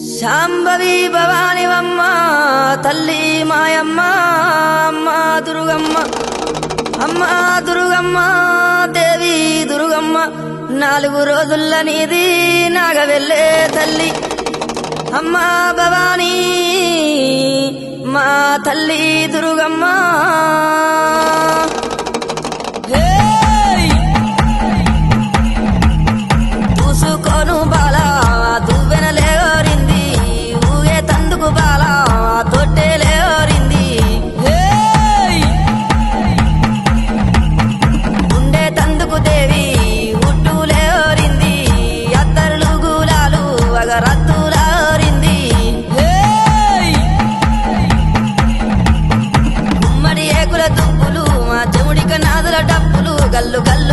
శాంభవి భవానివమ్మ తల్లి మాయమ్మ అమ్మ దుర్గమ్మ అమ్మ దుర్గమ్మ దేవి దుర్గమ్మ 4 రోజుల నీది నాగవెల్లే తల్లి అమ్మ భవానీ మా తల్లి దుర్గమ్మ చూసుకోను బాలా దువ్వెన లేవరింది ఊగే తందుకు బాలా తొట్టె లేవరింది ఉండే తందుకు దేవి ఉట్టు లేవరింది అత్తరులు గులాలు అగరత్తులారింది గుమ్మడి ఏకుల దుప్పులు మా చెవుడిక నాదుల డప్పులు గల్లు గల్లు